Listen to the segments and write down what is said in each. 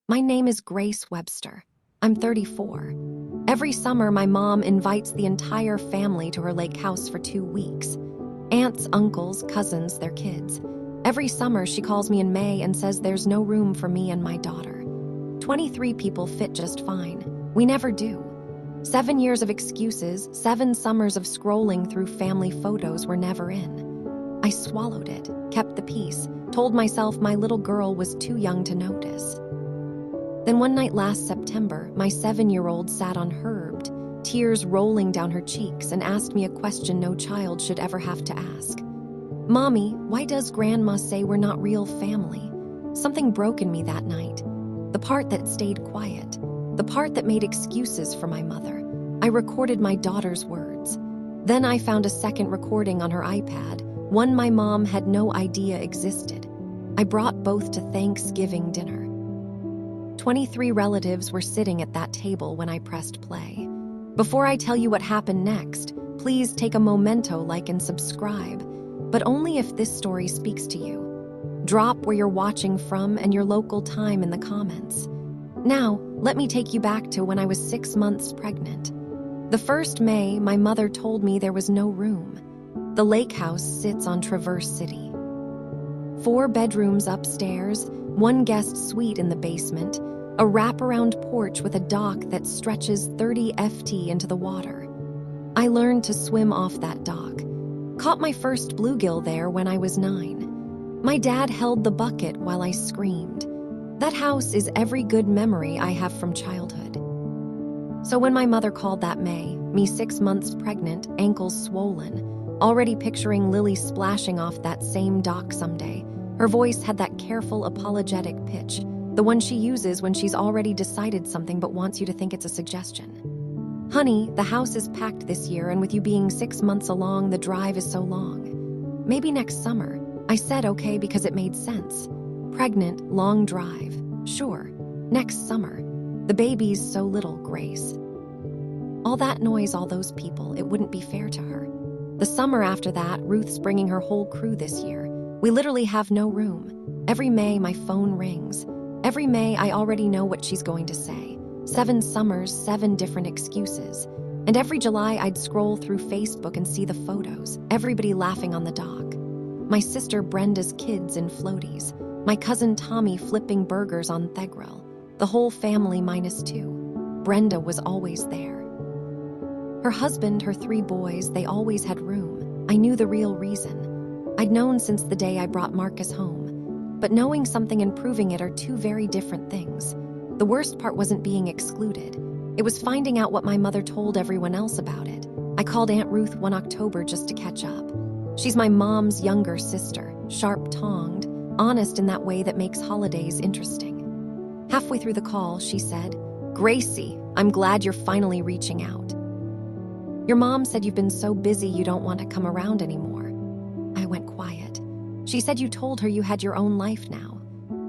My name is Grace Webster. I'm 34. Every summer, my mom invites the entire family to her lake house for 2 weeks. Aunts, uncles, cousins, their kids. Every summer, she calls me in May and says there's no room for me and my daughter. 23 people fit just fine. We never do. 7 years of excuses, 7 summers of scrolling through family photos were never in. I swallowed it, kept the peace, told myself my little girl was too young to notice. Then one night last September, my 7-year-old sat unherbed, tears rolling down her cheeks, and asked me a question no child should ever have to ask. "Mommy, why does Grandma say we're not real family?" Something broke in me that night. The part that stayed quiet. The part that made excuses for my mother. I recorded my daughter's words. Then I found a second recording on her iPad, one my mom had no idea existed. I brought both to Thanksgiving dinner. 23 relatives were sitting at that table when I pressed play. Before I tell you what happened next, please take a memento, like and subscribe, but only if this story speaks to you. Drop where you're watching from and your local time in the comments. Now, let me take you back to when I was 6 months pregnant. The first May, my mother told me there was no room. The lake house sits on Traverse City. 4 bedrooms upstairs, 1 guest suite in the basement, a wraparound porch with a dock that stretches 30 ft into the water. I learned to swim off that dock. Caught my first bluegill there when I was 9. My dad held the bucket while I screamed. That house is every good memory I have from childhood. So when my mother called that May, me 6 months pregnant, ankles swollen, already picturing Lily splashing off that same dock someday, her voice had that careful, apologetic pitch, the one she uses when she's already decided something but wants you to think it's a suggestion. "Honey, the house is packed this year, and with you being 6 months along, the drive is so long. Maybe next summer." I said okay because it made sense. Pregnant, long drive. Sure, next summer. The baby's so little, Grace. All that noise, all those people, it wouldn't be fair to her. The summer after that, Ruth's bringing her whole crew this year. We literally have no room. Every May, my phone rings. Every May, I already know what she's going to say. 7 summers, 7 different excuses. And every July, I'd scroll through Facebook and see the photos, everybody laughing on the dock. My sister Brenda's kids in floaties. My cousin Tommy flipping burgers on Thegrill. The whole family minus 2. Brenda was always there. Her husband, her 3 boys, they always had room. I knew the real reason. I'd known since the day I brought Marcus home. But knowing something and proving it are 2 very different things. The worst part wasn't being excluded. It was finding out what my mother told everyone else about it. I called Aunt Ruth one October just to catch up. She's my mom's younger sister, sharp-tongued, honest in that way that makes holidays interesting. Halfway through the call, she said, "Gracie, I'm glad you're finally reaching out. Your mom said you've been so busy you don't want to come around anymore." I went quiet. She said you told her you had your own life now.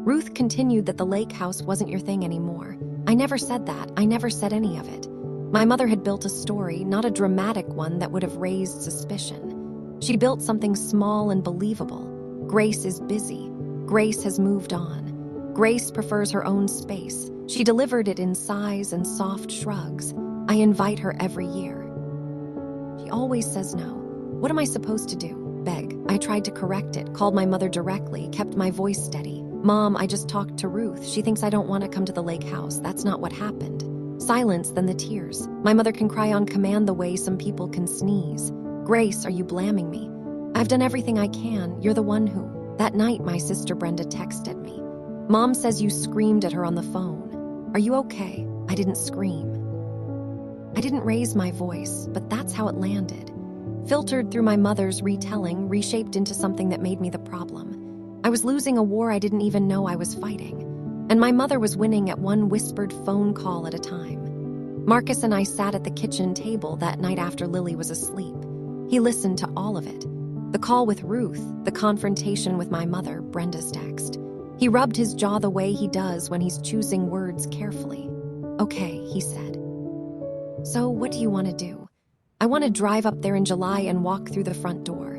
Ruth continued that the lake house wasn't your thing anymore. I never said that. I never said any of it. My mother had built a story, not a dramatic one that would have raised suspicion. She built something small and believable. Grace is busy. Grace has moved on. Grace prefers her own space. She delivered it in sighs and soft shrugs. I invite her every year. She always says no. What am I supposed to do? Beg. I tried to correct it, called my mother directly, kept my voice steady. "Mom, I just talked to Ruth. She thinks I don't want to come to the lake house. That's not what happened." Silence, then the tears. My mother can cry on command the way some people can sneeze. "Grace, are you blaming me?" "I've done everything I can. You're the one who..." That night, my sister Brenda texted me. "Mom says you screamed at her on the phone. Are you okay?" I didn't scream. I didn't raise my voice, but that's how it landed. Filtered through my mother's retelling, reshaped into something that made me the problem. I was losing a war I didn't even know I was fighting. And my mother was winning at one whispered phone call at a time. Marcus and I sat at the kitchen table that night after Lily was asleep. He listened to all of it. The call with Ruth, the confrontation with my mother, Brenda's text. He rubbed his jaw the way he does when he's choosing words carefully. "Okay," he said. "So what do you want to do?" "I want to drive up there in July and walk through the front door."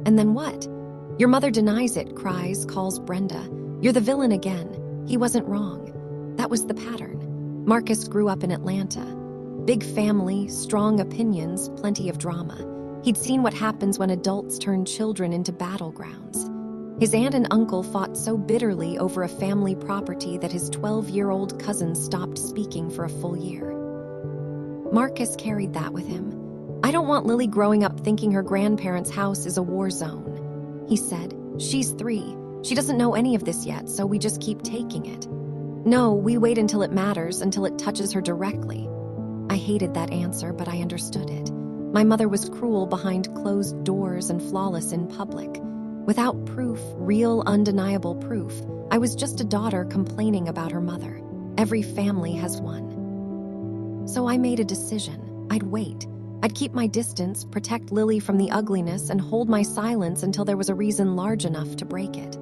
"And then what?" "Your mother denies it, cries, calls Brenda. You're the villain again. He wasn't wrong." That was the pattern. Marcus grew up in Atlanta. Big family, strong opinions, plenty of drama. He'd seen what happens when adults turn children into battlegrounds. His aunt and uncle fought so bitterly over a family property that his 12-year-old cousin stopped speaking for a full year. Marcus carried that with him. "I don't want Lily growing up thinking her grandparents' house is a war zone," he said. "She's 3. She doesn't know any of this yet, so we just keep taking it. No, we wait until it matters, until it touches her directly." I hated that answer, but I understood it. My mother was cruel behind closed doors and flawless in public. Without proof, real, undeniable proof, I was just a daughter complaining about her mother. Every family has one. So I made a decision. I'd wait. I'd keep my distance, protect Lily from the ugliness, and hold my silence until there was a reason large enough to break it.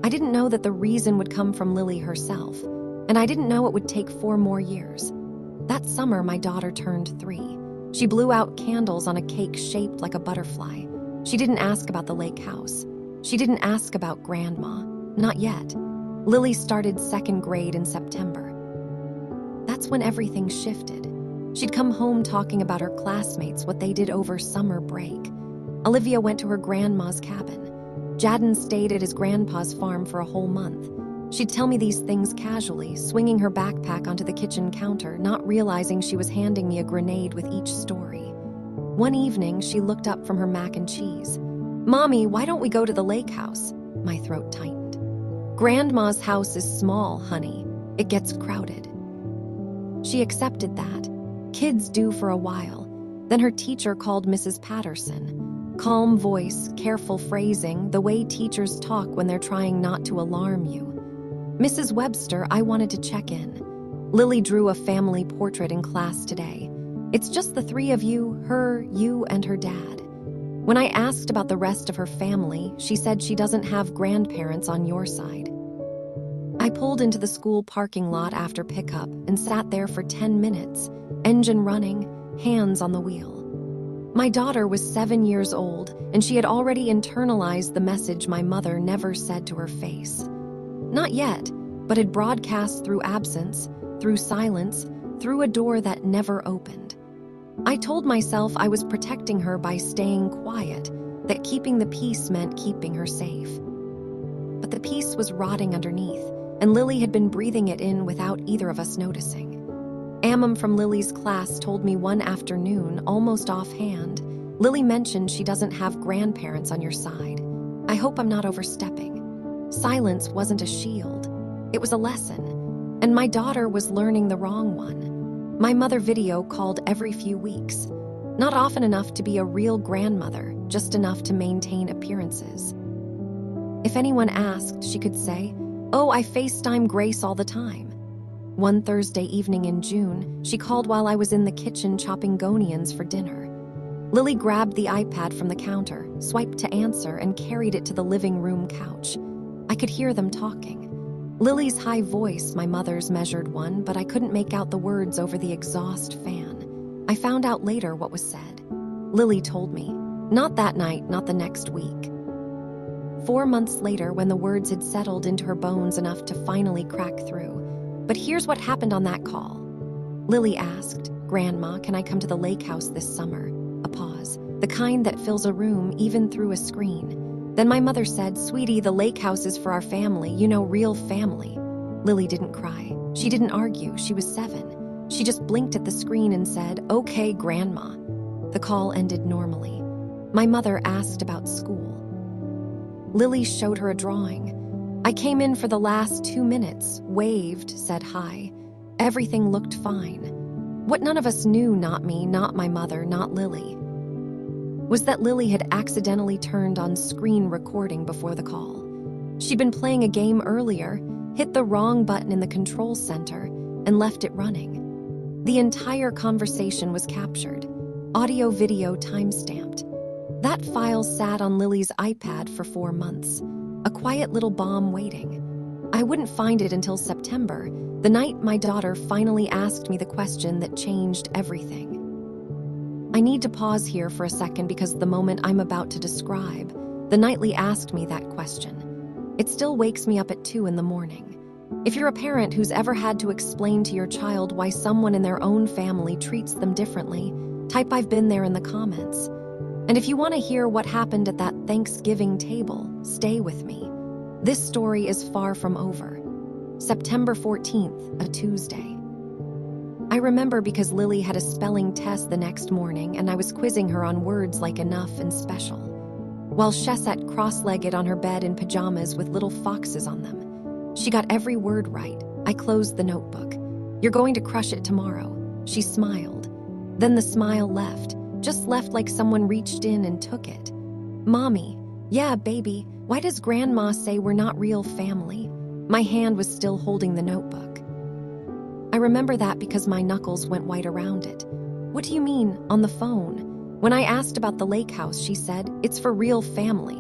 I didn't know that the reason would come from Lily herself, and I didn't know it would take 4 more years. That summer, my daughter turned 3. She blew out candles on a cake shaped like a butterfly. She didn't ask about the lake house. She didn't ask about Grandma. Not yet. Lily started 2nd grade in September. That's when everything shifted. She'd come home talking about her classmates, what they did over summer break. Olivia went to her grandma's cabin. Jadden stayed at his grandpa's farm for a whole month. She'd tell me these things casually, swinging her backpack onto the kitchen counter, not realizing she was handing me a grenade with each story. One evening, she looked up from her mac and cheese. "Mommy, why don't we go to the lake house?" My throat tightened. "Grandma's house is small, honey. It gets crowded." She accepted that. Kids do for a while. Then her teacher called Mrs. Patterson. Calm voice, careful phrasing, the way teachers talk when they're trying not to alarm you. "Mrs. Webster, I wanted to check in. Lily drew a family portrait in class today. It's just the 3 of you, her, you, and her dad. When I asked about the rest of her family, she said she doesn't have grandparents on your side." I pulled into the school parking lot after pickup and sat there for 10 minutes, engine running, hands on the wheel. My daughter was 7 years old, and she had already internalized the message my mother never said to her face. Not yet, but had broadcast through absence, through silence, through a door that never opened. I told myself I was protecting her by staying quiet, that keeping the peace meant keeping her safe. But the peace was rotting underneath, and Lily had been breathing it in without either of us noticing. Amam from Lily's class told me one afternoon, almost offhand, "Lily mentioned she doesn't have grandparents on your side. I hope I'm not overstepping." Silence wasn't a shield. It was a lesson, and my daughter was learning the wrong one. My mother video called every few weeks. Not often enough to be a real grandmother, just enough to maintain appearances. If anyone asked, she could say, "Oh, I FaceTime Grace all the time." One Thursday evening in June, she called while I was in the kitchen chopping gonians for dinner. Lily grabbed the iPad from the counter, swiped to answer, and carried it to the living room couch. I could hear them talking. Lily's high voice, my mother's measured one, but I couldn't make out the words over the exhaust fan. I found out later what was said. Lily told me. Not that night, not the next week. 4 months later, when the words had settled into her bones enough to finally crack through. But here's what happened on that call. Lily asked, "Grandma, can I come to the lake house this summer?" A pause. The kind that fills a room even through a screen. Then my mother said, "Sweetie, the lake house is for our family, you know, real family." Lily didn't cry. She didn't argue. She was 7. She just blinked at the screen and said, "Okay, Grandma." The call ended normally. My mother asked about school. Lily showed her a drawing. I came in for the last 2 minutes, waved, said hi. Everything looked fine. What none of us knew, not me, not my mother, not Lily, was that Lily had accidentally turned on screen recording before the call. She'd been playing a game earlier, hit the wrong button in the control center, and left it running. The entire conversation was captured, audio-video timestamped. That file sat on Lily's iPad for 4 months, a quiet little bomb waiting. I wouldn't find it until September, the night my daughter finally asked me the question that changed everything. I need to pause here for a second because the moment I'm about to describe, the nightly asked me that question. It still wakes me up at 2 in the morning. If you're a parent who's ever had to explain to your child why someone in their own family treats them differently, type "I've been there" in the comments. And if you want to hear what happened at that Thanksgiving table, stay with me. This story is far from over. September 14th, a Tuesday. I remember because Lily had a spelling test the next morning and I was quizzing her on words like enough and special. While she sat cross-legged on her bed in pajamas with little foxes on them. She got every word right. I closed the notebook. "You're going to crush it tomorrow." She smiled. Then the smile left, just left like someone reached in and took it. "Mommy, yeah, baby, why does Grandma say we're not real family?" My hand was still holding the notebook. I remember that because my knuckles went white around it. "What do you mean, on the phone?" When I asked about the lake house, she said, "It's for real family."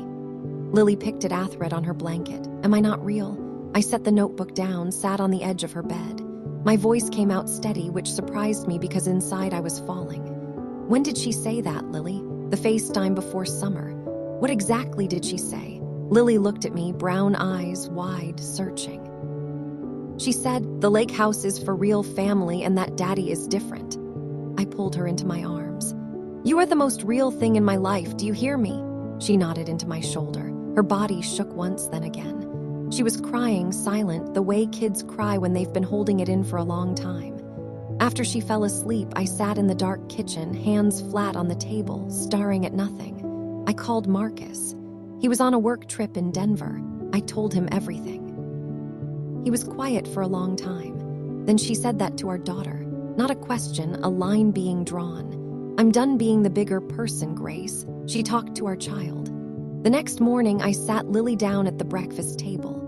Lily picked at Athred on her blanket. "Am I not real?" I set the notebook down, sat on the edge of her bed. My voice came out steady, which surprised me because inside I was falling. "When did she say that, Lily?" "The FaceTime before summer." "What exactly did she say?" Lily looked at me, brown eyes wide, searching. "She said, the lake house is for real family and that Daddy is different." I pulled her into my arms. "You are the most real thing in my life, do you hear me?" She nodded into my shoulder. Her body shook once, then again. She was crying, silent, the way kids cry when they've been holding it in for a long time. After she fell asleep, I sat in the dark kitchen, hands flat on the table, staring at nothing. I called Marcus. He was on a work trip in Denver. I told him everything. He was quiet for a long time. Then she said that to our daughter. Not a question, a line being drawn. "I'm done being the bigger person, Grace." She talked to our child. The next morning, I sat Lily down at the breakfast table.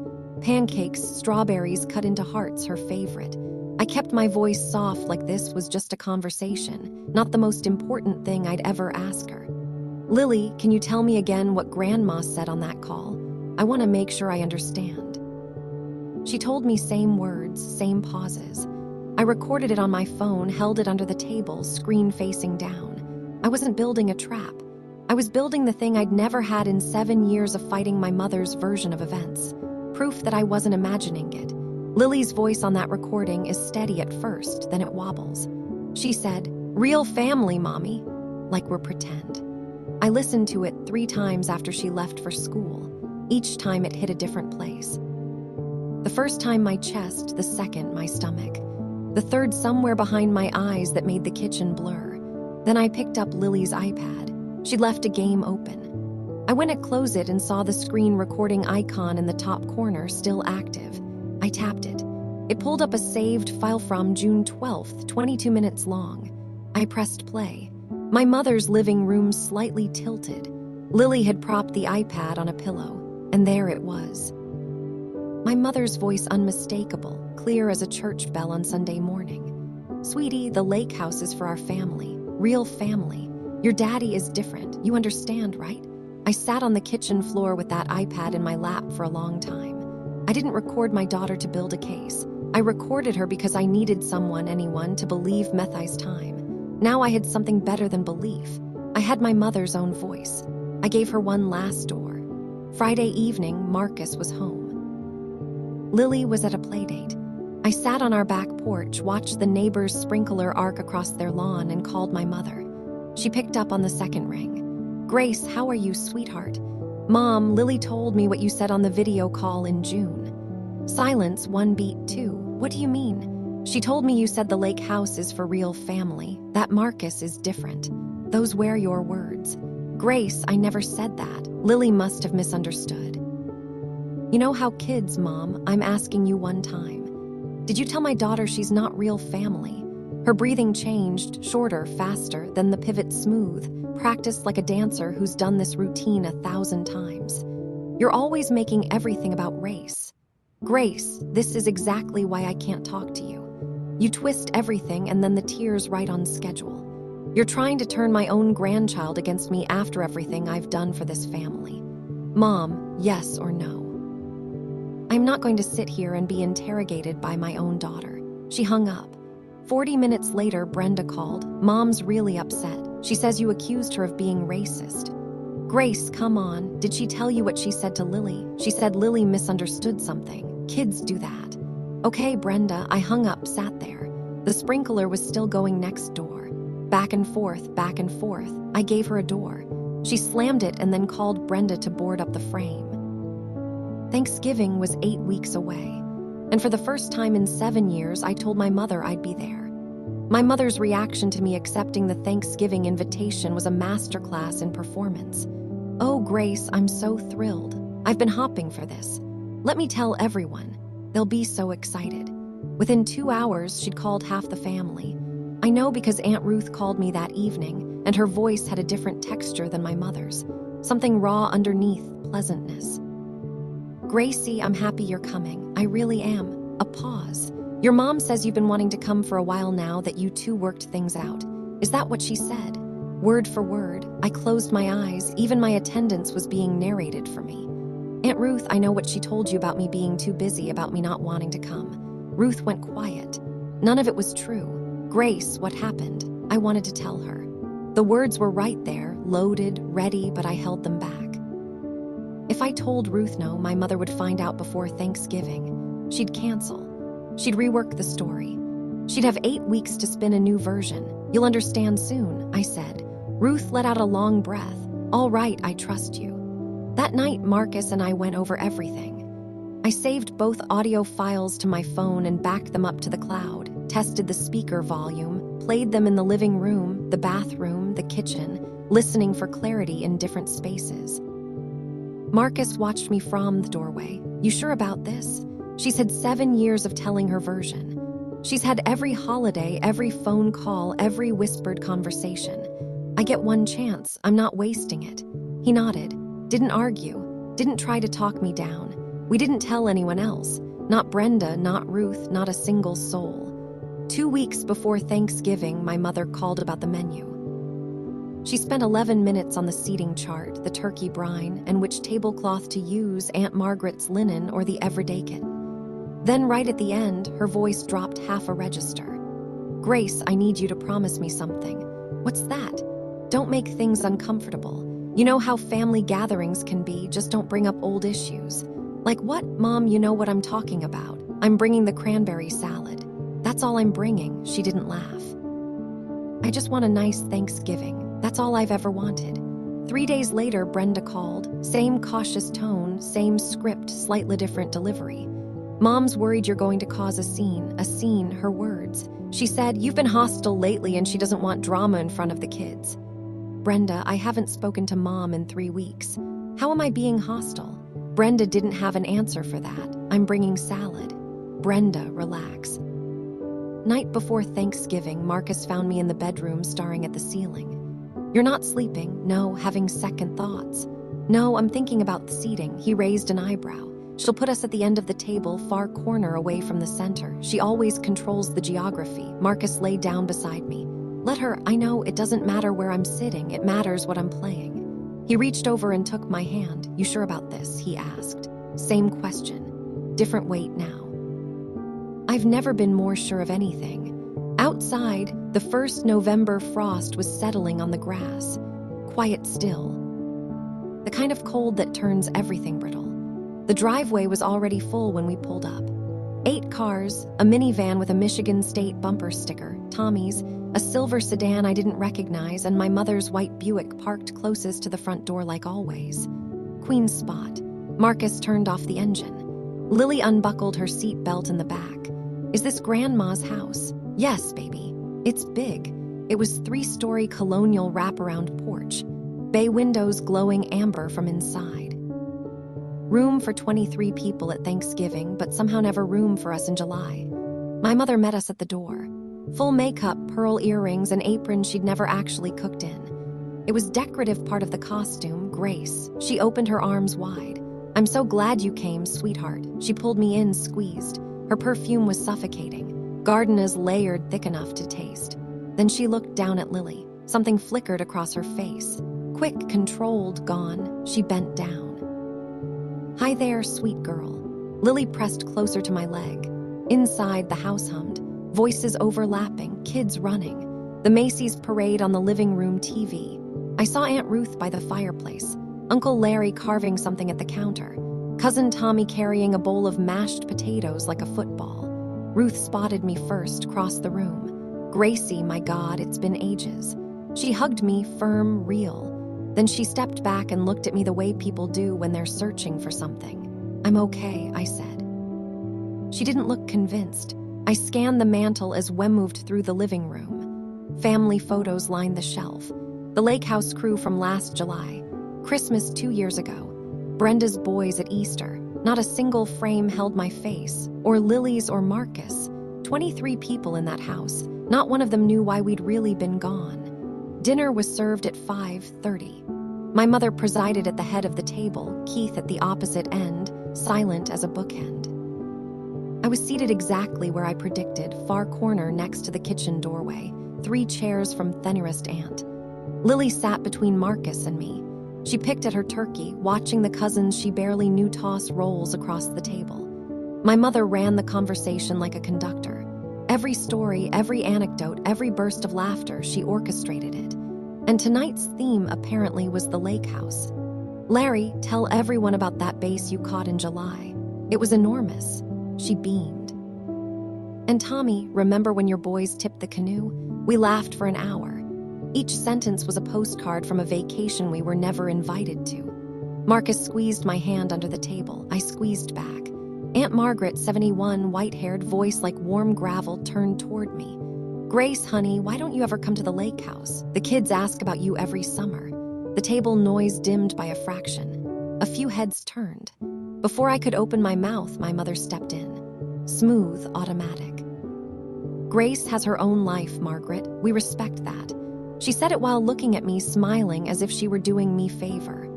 Pancakes, strawberries cut into hearts, her favorite. I kept my voice soft like this was just a conversation, not the most important thing I'd ever ask her. "Lily, can you tell me again what Grandma said on that call? I want to make sure I understand." She told me same words, same pauses. I recorded it on my phone, held it under the table, screen facing down. I wasn't building a trap. I was building the thing I'd never had in 7 years of fighting my mother's version of events. Proof that I wasn't imagining it. Lily's voice on that recording is steady at first, then it wobbles. She said, "Real family, Mommy," like we're pretend. I listened to it 3 times after she left for school. Each time it hit a different place. The first time my chest, the second my stomach. The third somewhere behind my eyes that made the kitchen blur. Then I picked up Lily's iPad. She'd left a game open. I went to close it and saw the screen recording icon in the top corner still active. I tapped it. It pulled up a saved file from June 12th, 22 minutes long. I pressed play. My mother's living room slightly tilted. Lily had propped the iPad on a pillow, and there it was. My mother's voice unmistakable, clear as a church bell on Sunday morning. "Sweetie, the lake house is for our family, real family. Your daddy is different, you understand, right?" I sat on the kitchen floor with that iPad in my lap for a long time. I didn't record my daughter to build a case. I recorded her because I needed anyone, to believe Methai's time. Now I had something better than belief. I had my mother's own voice. I gave her one last door. Friday evening, Marcus was home. Lily was at a playdate. I sat on our back porch, watched the neighbor's sprinkler arc across their lawn, and called my mother. She picked up on the second ring. "Grace, how are you, sweetheart?" "Mom, Lily told me what you said on the video call in June." Silence, one beat, two. "What do you mean?" "She told me you said the lake house is for real family, that Marcus is different. Those were your words." "Grace, I never said that." Lily must have misunderstood. "You know how kids, Mom, I'm asking you one time. Did you tell my daughter she's not real family?" Her breathing changed, shorter, faster, then the pivot smooth, practiced like a dancer who's done this routine 1,000 times. "You're always making everything about race." "Grace, this is exactly why I can't talk to you. You twist everything and then the tears right on schedule. You're trying to turn my own grandchild against me after everything I've done for this family. Mom, yes or no?" I'm not going to sit here and be interrogated by my own daughter. She hung up. 40 minutes later, Brenda called. "Mom's really upset. She says you accused her of being racist." "Grace, come on. Did she tell you what she said to Lily?" "She said Lily misunderstood something. Kids do that." Okay, Brenda, I hung up, sat there. The sprinkler was still going next door. Back and forth, back and forth. I gave her a door. She slammed it and then called Brenda to board up the frame. Thanksgiving was 8 weeks away, and for the first time in 7 years, I told my mother I'd be there. My mother's reaction to me accepting the Thanksgiving invitation was a masterclass in performance. Oh, Grace, I'm so thrilled. I've been hopping for this. Let me tell everyone. They'll be so excited. Within 2 hours, she'd called half the family. I know because Aunt Ruth called me that evening, and her voice had a different texture than my mother's. Something raw underneath pleasantness. Gracie, I'm happy you're coming. I really am. A pause. Your mom says you've been wanting to come for a while now, that you two worked things out. Is that what she said? Word for word. I closed my eyes. Even my attendance was being narrated for me. Aunt Ruth, I know what she told you about me being too busy, about me not wanting to come. Ruth went quiet. None of it was true. Grace, what happened? I wanted to tell her. The words were right there, loaded, ready, but I held them back. If I told Ruth no, my mother would find out before Thanksgiving. She'd cancel. She'd rework the story. She'd have 8 weeks to spin a new version. You'll understand soon, I said. Ruth let out a long breath. All right, I trust you. That night, Marcus and I went over everything. I saved both audio files to my phone and backed them up to the cloud, tested the speaker volume, played them in the living room, the bathroom, the kitchen, listening for clarity in different spaces. Marcus watched me from the doorway. You sure about this? She's had 7 years of telling her version. She's had every holiday, every phone call, every whispered conversation. I get one chance. I'm not wasting it. He nodded. Didn't argue. Didn't try to talk me down. We didn't tell anyone else. Not Brenda, not Ruth, not a single soul. 2 weeks before Thanksgiving, my mother called about the menu. She spent 11 minutes on the seating chart, the turkey brine, and which tablecloth to use, Aunt Margaret's linen or the everyday kit. Then right at the end, her voice dropped half a register. Grace, I need you to promise me something. What's that? Don't make things uncomfortable. You know how family gatherings can be, just don't bring up old issues. Like what, Mom? You know what I'm talking about. I'm bringing the cranberry salad. That's all I'm bringing. She didn't laugh. I just want a nice Thanksgiving. That's all I've ever wanted. 3 days later, Brenda called. Same cautious tone, same script, slightly different delivery. Mom's worried you're going to cause a scene, her words. She said, you've been hostile lately and she doesn't want drama in front of the kids. Brenda, I haven't spoken to Mom in 3 weeks. How am I being hostile? Brenda didn't have an answer for that. I'm bringing salad. Brenda, relax. Night before Thanksgiving, Marcus found me in the bedroom staring at the ceiling. You're not sleeping? No, having second thoughts. No, I'm thinking about the seating. He raised an eyebrow. She'll put us at the end of the table, far corner away from the center. She always controls the geography. Marcus lay down beside me. Let her, I know it doesn't matter where I'm sitting, it matters what I'm playing. He reached over and took my hand. You sure about this? He asked. Same question. Different weight now. I've never been more sure of anything. Outside, the first November frost was settling on the grass. Quiet still. The kind of cold that turns everything brittle. The driveway was already full when we pulled up. 8 cars, a minivan with a Michigan State bumper sticker, Tommy's, a silver sedan I didn't recognize, and my mother's white Buick parked closest to the front door like always. Queen's spot. Marcus turned off the engine. Lily unbuckled her seat belt in the back. Is this Grandma's house? Yes, baby. It's big. It was 3-story colonial wraparound porch. Bay windows glowing amber from inside. Room for 23 people at Thanksgiving, but somehow never room for us in July. My mother met us at the door. Full makeup, pearl earrings, and apron she'd never actually cooked in. It was decorative part of the costume, Grace. She opened her arms wide. I'm so glad you came, sweetheart. She pulled me in, squeezed. Her perfume was suffocating. Gardenias layered thick enough to taste. Then she looked down at Lily. Something flickered across her face. Quick, controlled, gone. She bent down. Hi there, sweet girl. Lily pressed closer to my leg. Inside, the house hummed. Voices overlapping, kids running. The Macy's parade on the living room TV. I saw Aunt Ruth by the fireplace. Uncle Larry carving something at the counter. Cousin Tommy carrying a bowl of mashed potatoes like a football. Ruth spotted me first, crossed the room. Gracie, my God, it's been ages. She hugged me, firm, real. Then she stepped back and looked at me the way people do when they're searching for something. I'm okay, I said. She didn't look convinced. I scanned the mantel as Wem moved through the living room. Family photos lined the shelf. The lake house crew from last July. Christmas 2 years ago. Brenda's boys at Easter. Not a single frame held my face, or Lily's or Marcus. 23 people in that house. Not one of them knew why we'd really been gone. Dinner was served at 5:30. My mother presided at the head of the table, Keith at the opposite end, silent as a bookend. I was seated exactly where I predicted, far corner next to the kitchen doorway, 3 chairs from thinnerest aunt. Lily sat between Marcus and me. She picked at her turkey, watching the cousins she barely knew toss rolls across the table. My mother ran the conversation like a conductor. Every story, every anecdote, every burst of laughter, she orchestrated it. And tonight's theme apparently was the lake house. Larry, tell everyone about that base you caught in July. It was enormous. She beamed. And Tommy, remember when your boys tipped the canoe? We laughed for an hour. Each sentence was a postcard from a vacation we were never invited to. Marcus squeezed my hand under the table. I squeezed back. Aunt Margaret, 71, white-haired, voice like warm gravel, turned toward me. Grace, honey, why don't you ever come to the lake house? The kids ask about you every summer. The table noise dimmed by a fraction. A few heads turned. Before I could open my mouth, my mother stepped in. Smooth, automatic. Grace has her own life, Margaret. We respect that. She said it while looking at me, smiling as if she were doing me favor.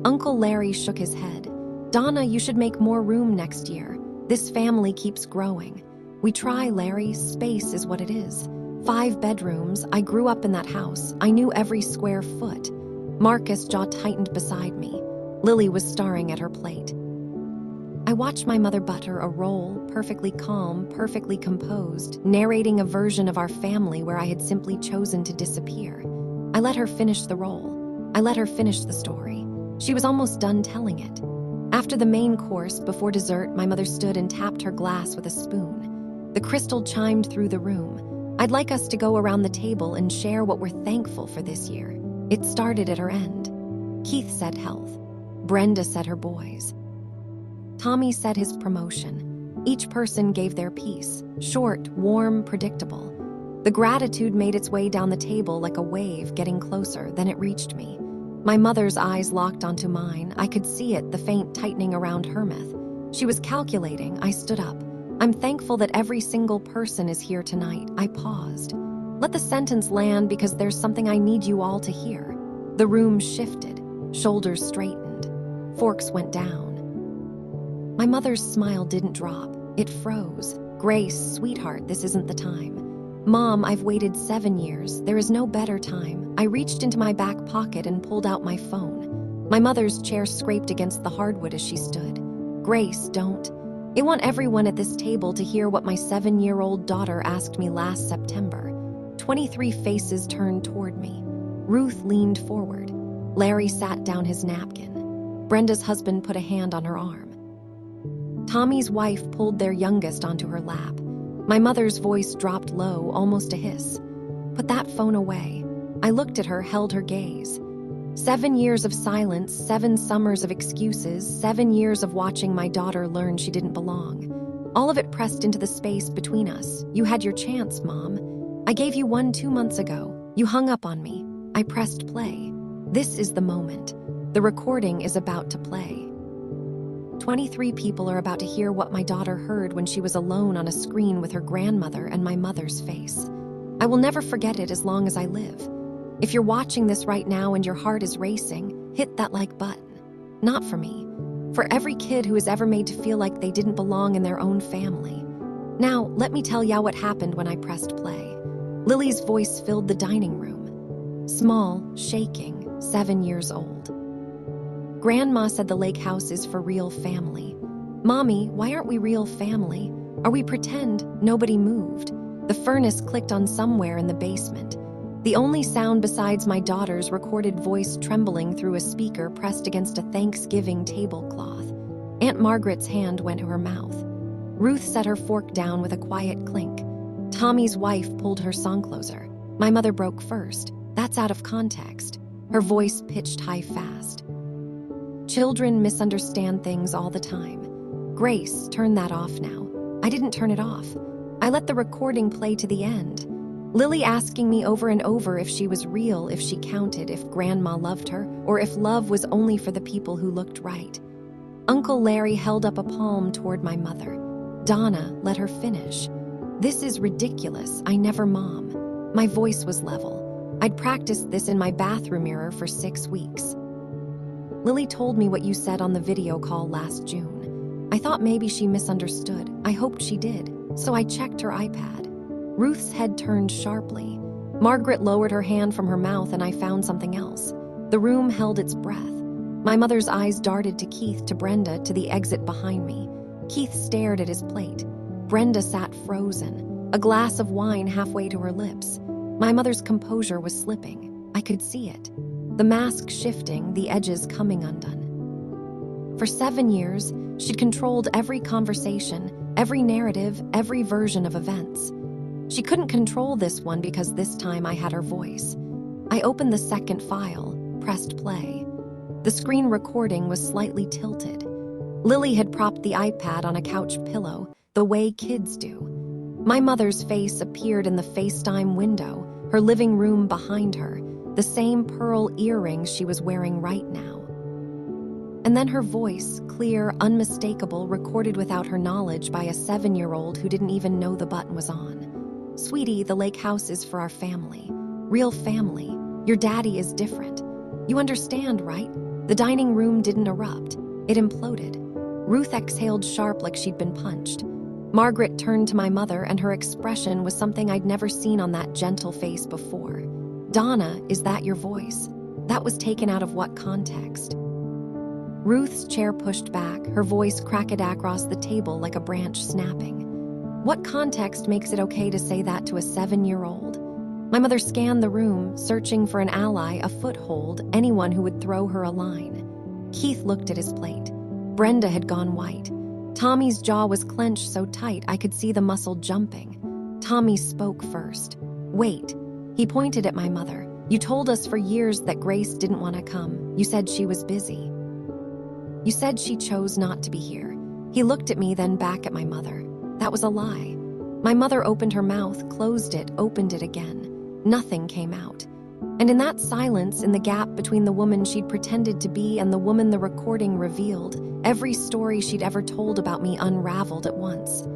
Uncle Larry shook his head. Donna, you should make more room next year. This family keeps growing. We try, Larry. Space is what it is. 5 bedrooms. I grew up in that house. I knew every square foot. Marcus' jaw tightened beside me. Lily was staring at her plate. I watched my mother butter a roll, perfectly calm, perfectly composed, narrating a version of our family where I had simply chosen to disappear. I let her finish the roll. I let her finish the story. She was almost done telling it. After the main course, before dessert, my mother stood and tapped her glass with a spoon. The crystal chimed through the room. I'd like us to go around the table and share what we're thankful for this year. It started at her end. Keith said health. Brenda said her boys. Tommy said his promotion. Each person gave their piece, short, warm, predictable. The gratitude made its way down the table like a wave, getting closer, then it reached me. My mother's eyes locked onto mine. I could see it, the faint tightening around her mouth. She was calculating. I stood up. I'm thankful that every single person is here tonight. I paused. Let the sentence land because there's something I need you all to hear. The room shifted. Shoulders straightened. Forks went down. My mother's smile didn't drop. It froze. Grace, sweetheart, this isn't the time. Mom, I've waited 7 years. There is no better time. I reached into my back pocket and pulled out my phone. My mother's chair scraped against the hardwood as she stood. Grace, don't. I want everyone at this table to hear what my 7-year-old daughter asked me last September. 23 faces turned toward me. Ruth leaned forward. Larry sat down his napkin. Brenda's husband put a hand on her arm. Tommy's wife pulled their youngest onto her lap. My mother's voice dropped low, almost a hiss. Put that phone away. I looked at her, held her gaze. 7 years of silence, 7 summers of excuses, 7 years of watching my daughter learn she didn't belong. All of it pressed into the space between us. You had your chance, Mom. I gave you one 2 months ago. You hung up on me. I pressed play. This is the moment. The recording is about to play. 23 people are about to hear what my daughter heard when she was alone on a screen with her grandmother and my mother's face. I will never forget it as long as I live. If you're watching this right now and your heart is racing, hit that like button. Not for me. For every kid who is ever made to feel like they didn't belong in their own family. Now, let me tell ya what happened when I pressed play. Lily's voice filled the dining room. Small, shaking, 7 years old. Grandma said the lake house is for real family. Mommy, why aren't we real family? Are we pretend? Nobody moved. The furnace clicked on somewhere in the basement. The only sound besides my daughter's recorded voice trembling through a speaker pressed against a Thanksgiving tablecloth. Aunt Margaret's hand went to her mouth. Ruth set her fork down with a quiet clink. Tommy's wife pulled her song closer. My mother broke first. That's out of context. Her voice pitched high fast. Children misunderstand things all the time. Grace, turn that off now. I didn't turn it off. I let the recording play to the end. Lily asking me over and over if she was real, if she counted, if Grandma loved her, or if love was only for the people who looked right. Uncle Larry held up a palm toward my mother. Donna, let her finish. This is ridiculous. I never mom. My voice was level. I'd practiced this in my bathroom mirror for 6 weeks. Lily told me what you said on the video call last June. I thought maybe she misunderstood. I hoped she did. So I checked her iPad. Ruth's head turned sharply. Margaret lowered her hand from her mouth and I found something else. The room held its breath. My mother's eyes darted to Keith, to Brenda, to the exit behind me. Keith stared at his plate. Brenda sat frozen, a glass of wine halfway to her lips. My mother's composure was slipping. I could see it. The mask shifting, the edges coming undone. For 7 years, she'd controlled every conversation, every narrative, every version of events. She couldn't control this one because this time I had her voice. I opened the second file, pressed play. The screen recording was slightly tilted. Lily had propped the iPad on a couch pillow, the way kids do. My mother's face appeared in the FaceTime window, her living room behind her, the same pearl earrings she was wearing right now. And then her voice, clear, unmistakable, recorded without her knowledge by a 7-year-old who didn't even know the button was on. Sweetie, the lake house is for our family. Real family. Your daddy is different. You understand, right? The dining room didn't erupt. It imploded. Ruth exhaled sharp like she'd been punched. Margaret turned to my mother and her expression was something I'd never seen on that gentle face before. Donna, is that your voice? That was taken out of what context? Ruth's chair pushed back, her voice cracked across the table like a branch snapping. What context makes it okay to say that to a 7-year-old? My mother scanned the room, searching for an ally, a foothold, anyone who would throw her a line. Keith looked at his plate. Brenda had gone white. Tommy's jaw was clenched so tight I could see the muscle jumping. Tommy spoke first. Wait. He pointed at my mother. You told us for years that Grace didn't want to come. You said she was busy. You said she chose not to be here. He looked at me, then back at my mother. That was a lie. My mother opened her mouth, closed it, opened it again. Nothing came out. And in that silence, in the gap between the woman she'd pretended to be and the woman the recording revealed, every story she'd ever told about me unraveled at once.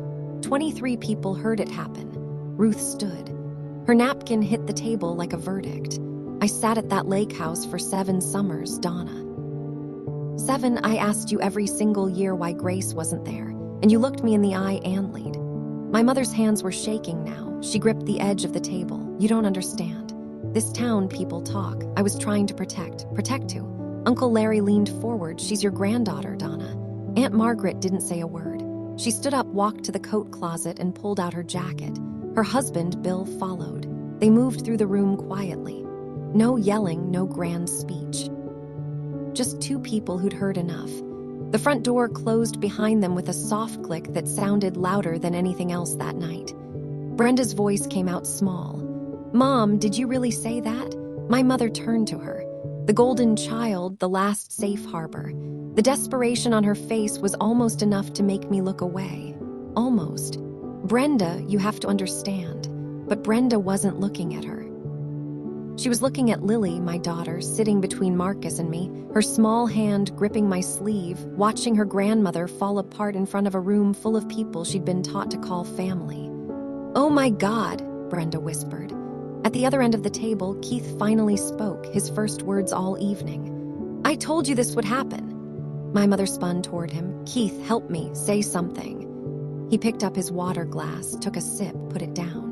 23 people heard it happen. Ruth stood. Her napkin hit the table like a verdict. I sat at that lake house for 7 summers, Donna. 7, I asked you every single year why Grace wasn't there, and you looked me in the eye and lead. My mother's hands were shaking now. She gripped the edge of the table. You don't understand. This town, people talk. I was trying to protect. Protect who? Uncle Larry leaned forward. She's your granddaughter, Donna. Aunt Margaret didn't say a word. She stood up, walked to the coat closet, and pulled out her jacket. Her husband, Bill, followed. They moved through the room quietly. No yelling, no grand speech. Just 2 people who'd heard enough. The front door closed behind them with a soft click that sounded louder than anything else that night. Brenda's voice came out small. Mom, did you really say that? My mother turned to her. The golden child, the last safe harbor. The desperation on her face was almost enough to make me look away. Almost. Brenda, you have to understand. But Brenda wasn't looking at her. She was looking at Lily, my daughter, sitting between Marcus and me, her small hand gripping my sleeve, watching her grandmother fall apart in front of a room full of people she'd been taught to call family. Oh my God, Brenda whispered. At the other end of the table, Keith finally spoke, his first words all evening. I told you this would happen. My mother spun toward him. Keith, help me, say something. He picked up his water glass, took a sip, put it down.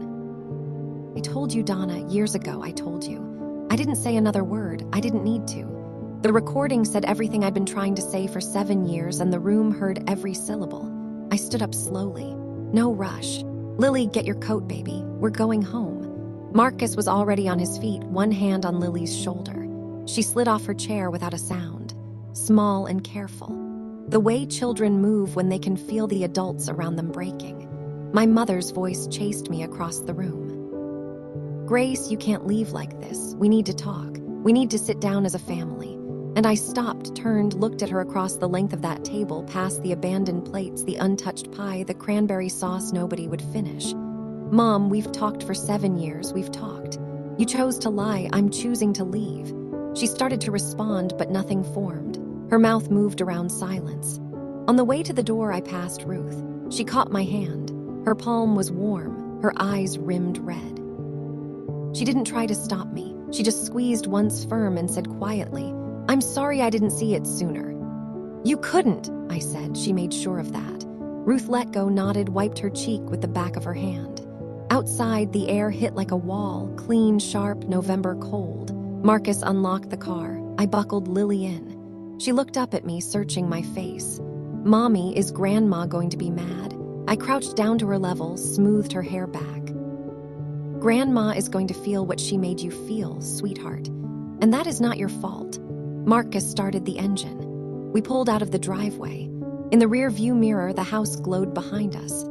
I told you, Donna, years ago, I told you. I didn't say another word. I didn't need to. The recording said everything I'd been trying to say for 7 years, and the room heard every syllable. I stood up slowly. No rush. Lily, get your coat, baby. We're going home. Marcus was already on his feet, one hand on Lily's shoulder. She slid off her chair without a sound. Small and careful. The way children move when they can feel the adults around them breaking. My mother's voice chased me across the room. "Grace, you can't leave like this. We need to talk. We need to sit down as a family." And I stopped, turned, looked at her across the length of that table, past the abandoned plates, the untouched pie, the cranberry sauce nobody would finish. "Mom, we've talked for 7 years. We've talked. You chose to lie. I'm choosing to leave." She started to respond, but nothing formed. Her mouth moved around silence. On the way to the door, I passed Ruth. She caught my hand. Her palm was warm, her eyes rimmed red. She didn't try to stop me. She just squeezed once firm and said quietly, "I'm sorry I didn't see it sooner." "You couldn't," I said. She made sure of that. Ruth let go, nodded, wiped her cheek with the back of her hand. Outside, the air hit like a wall, clean, sharp, November cold. Marcus unlocked the car. I buckled Lily in. She looked up at me, searching my face. "Mommy, is Grandma going to be mad?" I crouched down to her level, smoothed her hair back. "Grandma is going to feel what she made you feel, sweetheart. And that is not your fault." Marcus started the engine. We pulled out of the driveway. In the rear view mirror, the house glowed behind us.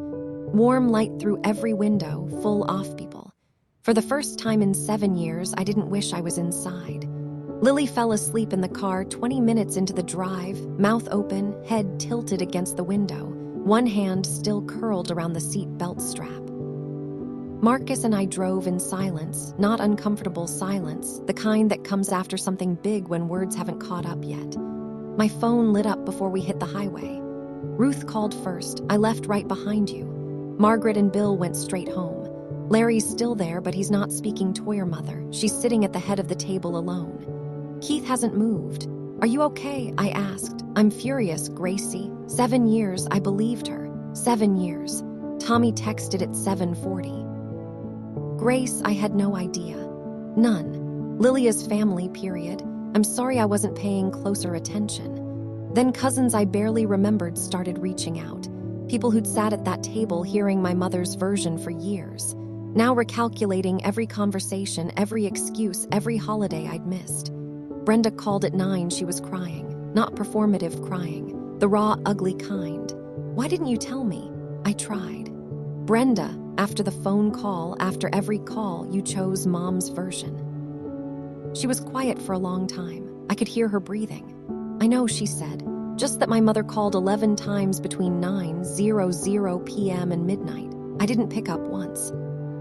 Warm light through every window, full off people. For the first time in 7 years, I didn't wish I was inside. Lily fell asleep in the car 20 minutes into the drive, mouth open, head tilted against the window, one hand still curled around the seat belt strap. Marcus and I drove in silence, not uncomfortable silence, the kind that comes after something big when words haven't caught up yet. My phone lit up before we hit the highway. "Ruth called first. I left right behind you." Margaret and Bill went straight home. Larry's still there, but he's not speaking to your mother. She's sitting at the head of the table alone. "Keith hasn't moved." "Are you okay?" I asked. "I'm furious, Gracie. 7 years, I believed her. 7 years. Tommy texted at 7:40. Grace, I had no idea. None. Lilia's family, period. I'm sorry I wasn't paying closer attention. Then cousins I barely remembered started reaching out. People who'd sat at that table hearing my mother's version for years. Now recalculating every conversation, every excuse, every holiday I'd missed. Brenda called at 9. She was crying. Not performative crying. The raw, ugly kind. "Why didn't you tell me?" I tried. "Brenda, after the phone call, after every call, you chose Mom's version." She was quiet for a long time. I could hear her breathing. "I know," she said. "Just that my mother called 11 times between 9:00 p.m. and midnight. I didn't pick up once."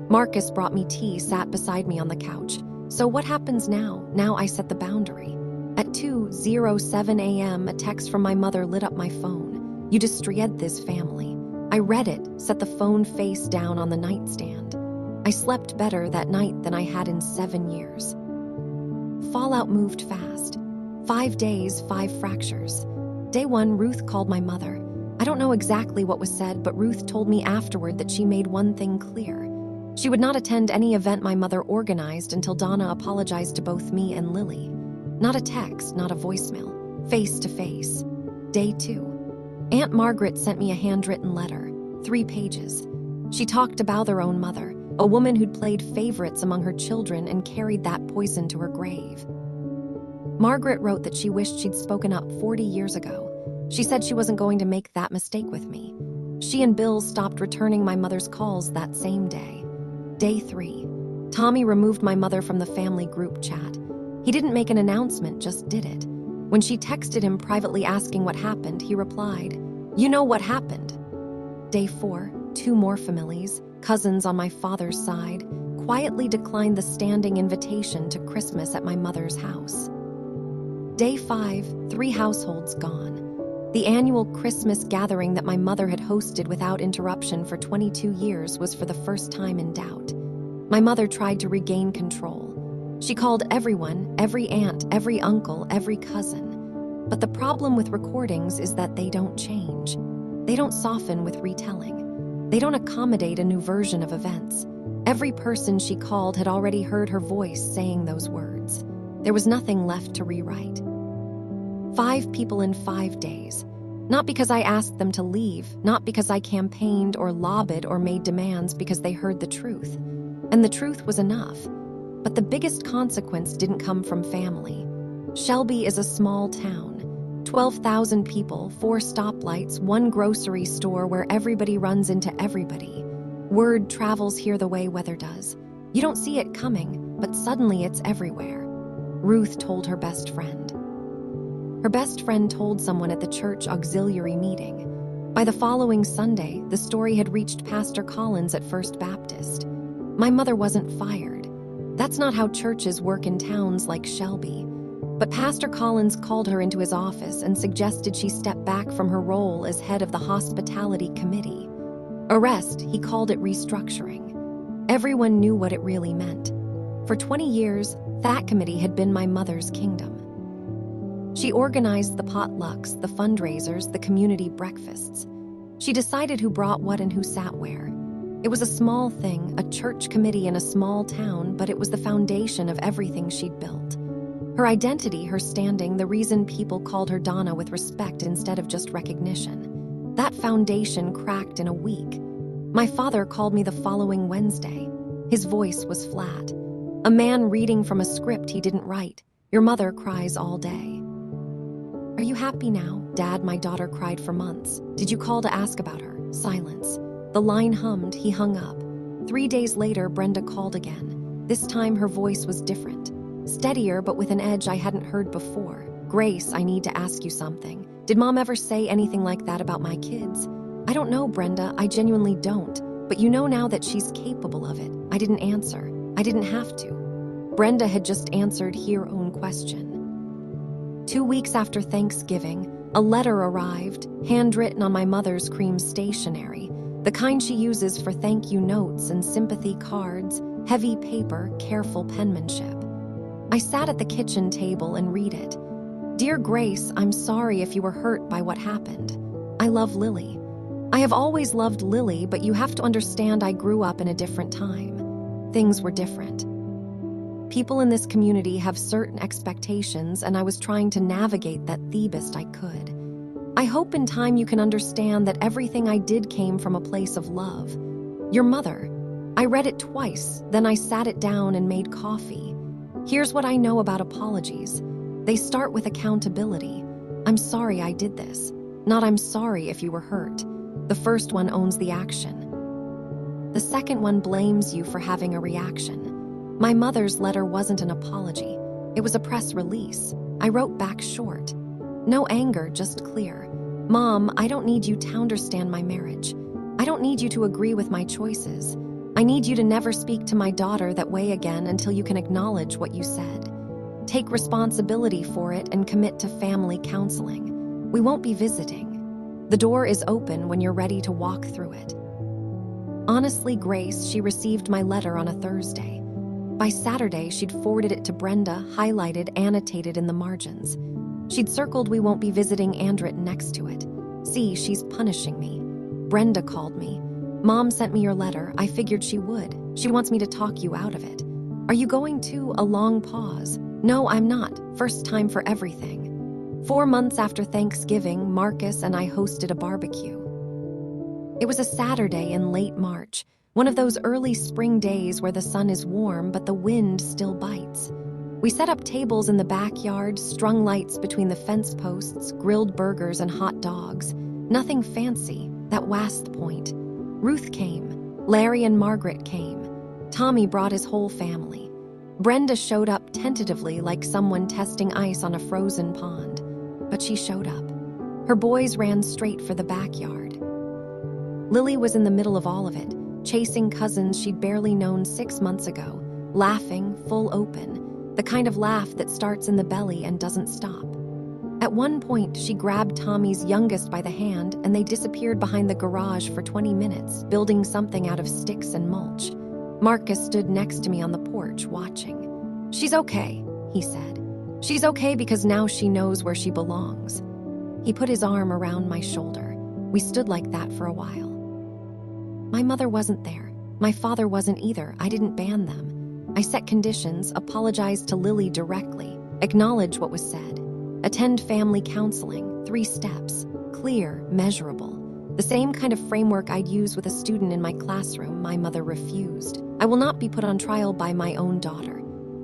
Marcus brought me tea, sat beside me on the couch. "So what happens now?" Now I set the boundary. At 2:07 a.m., a text from my mother lit up my phone. "You destroyed this family." I read it, set the phone face down on the nightstand. I slept better that night than I had in 7 years. Fallout moved fast. 5 days, 5 fractures. Day 1, Ruth called my mother. I don't know exactly what was said, but Ruth told me afterward that she made one thing clear. She would not attend any event my mother organized until Donna apologized to both me and Lily. Not a text, not a voicemail. Face to face. Day 2. Aunt Margaret sent me a handwritten letter, 3 pages. She talked about their own mother, a woman who'd played favorites among her children and carried that poison to her grave. Margaret wrote that she wished she'd spoken up 40 years ago. She said she wasn't going to make that mistake with me. She and Bill stopped returning my mother's calls that same day. Day 3. Tommy removed my mother from the family group chat. He didn't make an announcement, just did it. When she texted him privately asking what happened, he replied, "You know what happened." Day 4. 2 more families, cousins on my father's side, quietly declined the standing invitation to Christmas at my mother's house. Day 5. 3 households gone. The annual Christmas gathering that my mother had hosted without interruption for 22 years was for the first time in doubt. My mother tried to regain control. She called everyone, every aunt, every uncle, every cousin. But the problem with recordings is that they don't change. They don't soften with retelling. They don't accommodate a new version of events. Every person she called had already heard her voice saying those words. There was nothing left to rewrite. 5 people in 5 days. Not because I asked them to leave, not because I campaigned or lobbied or made demands, because they heard the truth. And the truth was enough. But the biggest consequence didn't come from family. Shelby is a small town. 12,000 people, 4 stoplights, 1 grocery store where everybody runs into everybody. Word travels here the way weather does. You don't see it coming, but suddenly it's everywhere. Ruth told her best friend. Her best friend told someone at the church auxiliary meeting. By the following Sunday, the story had reached Pastor Collins at First Baptist. My mother wasn't fired. That's not how churches work in towns like Shelby. But Pastor Collins called her into his office and suggested she step back from her role as head of the hospitality committee. Arrest, he called it restructuring. Everyone knew what it really meant. For 20 years, that committee had been my mother's kingdom. She organized the potlucks, the fundraisers, the community breakfasts. She decided who brought what and who sat where. It was a small thing, a church committee in a small town, but it was the foundation of everything she'd built. Her identity, her standing, the reason people called her Donna with respect instead of just recognition. That foundation cracked in a week. My father called me the following Wednesday. His voice was flat. A man reading from a script he didn't write. Your mother cries all day. Are you happy now? Dad, my daughter cried for months. Did you call to ask about her? Silence. The line hummed, he hung up. 3 days later, Brenda called again. This time her voice was different. Steadier, but with an edge I hadn't heard before. Grace, I need to ask you something. Did Mom ever say anything like that about my kids? I don't know, Brenda, I genuinely don't. But you know now that she's capable of it. I didn't answer. I didn't have to. Brenda had just answered her own question. 2 weeks after Thanksgiving, a letter arrived, handwritten on my mother's cream stationery, the kind she uses for thank you notes and sympathy cards, heavy paper, careful penmanship. I sat at the kitchen table and read it. Dear Grace, I'm sorry if you were hurt by what happened. I love Lily. I have always loved Lily, but you have to understand I grew up in a different time. Things were different. People in this community have certain expectations, and I was trying to navigate that the best I could. I hope in time you can understand that everything I did came from a place of love. Your mother. I read it twice, then I sat it down and made coffee. Here's what I know about apologies. They start with accountability. I'm sorry I did this. Not I'm sorry if you were hurt. The first one owns the action. The second one blames you for having a reaction. My mother's letter wasn't an apology. It was a press release. I wrote back short. No anger, just clear. Mom, I don't need you to understand my marriage. I don't need you to agree with my choices. I need you to never speak to my daughter that way again until you can acknowledge what you said. Take responsibility for it and commit to family counseling. We won't be visiting. The door is open when you're ready to walk through it. Honestly, Grace, she received my letter on a Thursday. By Saturday, she'd forwarded it to Brenda, highlighted, annotated in the margins. She'd circled we won't be visiting and written next to it. See, she's punishing me. Brenda called me. Mom sent me your letter. I figured she would. She wants me to talk you out of it. Are you going to? A long pause. No, I'm not. First time for everything. 4 months after Thanksgiving, Marcus and I hosted a barbecue. It was a Saturday in late March. One of those early spring days where the sun is warm but the wind still bites. We set up tables in the backyard, strung lights between the fence posts, grilled burgers and hot dogs. Nothing fancy, that was the point. Ruth came. Larry and Margaret came. Tommy brought his whole family. Brenda showed up tentatively like someone testing ice on a frozen pond. But she showed up. Her boys ran straight for the backyard. Lily was in the middle of all of it, chasing cousins she'd barely known 6 months ago, laughing, full open, the kind of laugh that starts in the belly and doesn't stop. At one point, she grabbed Tommy's youngest by the hand and they disappeared behind the garage for 20 minutes, building something out of sticks and mulch. Marcus stood next to me on the porch, watching. She's okay, he said. She's okay because now she knows where she belongs. He put his arm around my shoulder. We stood like that for a while. My mother wasn't there. My father wasn't either. I didn't ban them. I set conditions, apologized to Lily directly, acknowledged what was said. Attend family counseling, 3 steps, clear, measurable. The same kind of framework I'd use with a student in my classroom. My mother refused. I will not be put on trial by my own daughter.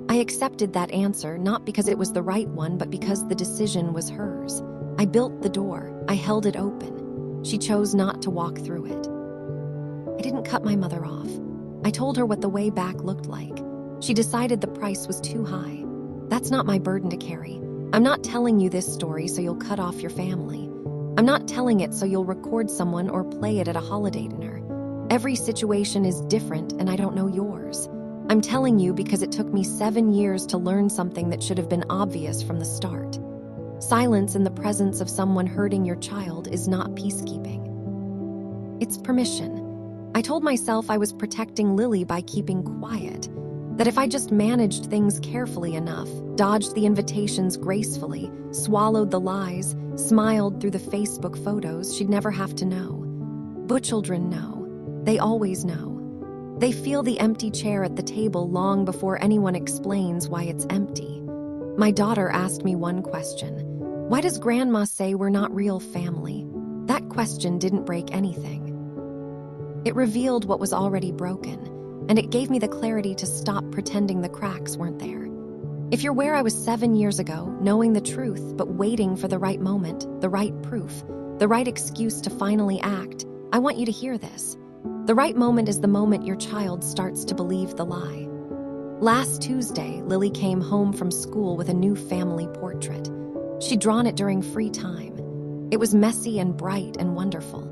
I accepted that answer not because it was the right one, but because the decision was hers. I built the door. I held it open. She chose not to walk through it. I didn't cut my mother off. I told her what the way back looked like. She decided the price was too high. That's not my burden to carry. I'm not telling you this story so you'll cut off your family. I'm not telling it so you'll record someone or play it at a holiday dinner. Every situation is different and I don't know yours. I'm telling you because it took me 7 years to learn something that should have been obvious from the start. Silence in the presence of someone hurting your child is not peacekeeping. It's permission. I told myself I was protecting Lily by keeping quiet, that if I just managed things carefully enough, dodged the invitations gracefully, swallowed the lies, smiled through the Facebook photos, she'd never have to know. But children know. They always know. They feel the empty chair at the table long before anyone explains why it's empty. My daughter asked me one question. Why does Grandma say we're not real family? That question didn't break anything. It revealed what was already broken, and it gave me the clarity to stop pretending the cracks weren't there. If you're where I was 7 years ago, knowing the truth but waiting for the right moment, the right proof, the right excuse to finally act, I want you to hear this. The right moment is the moment your child starts to believe the lie. Last Tuesday, Lily came home from school with a new family portrait. She'd drawn it during free time. It was messy and bright and wonderful.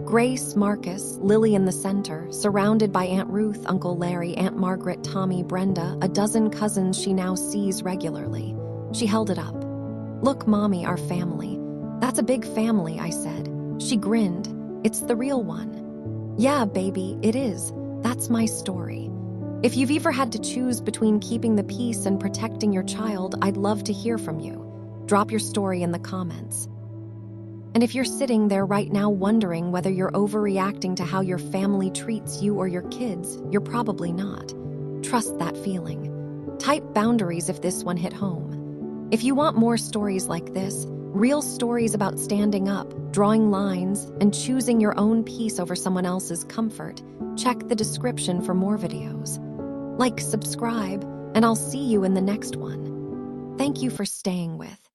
Grace, Marcus, Lily in the center, surrounded by Aunt Ruth, Uncle Larry, Aunt Margaret, Tommy, Brenda, a dozen cousins she now sees regularly. She held it up. Look, Mommy, our family. That's a big family, I said. She grinned. It's the real one. Yeah, baby, it is. That's my story. If you've ever had to choose between keeping the peace and protecting your child, I'd love to hear from you. Drop your story in the comments. And if you're sitting there right now wondering whether you're overreacting to how your family treats you or your kids, you're probably not. Trust that feeling. Type boundaries if this one hit home. If you want more stories like this, real stories about standing up, drawing lines, and choosing your own peace over someone else's comfort, check the description for more videos. Like, subscribe, and I'll see you in the next one. Thank you for staying with.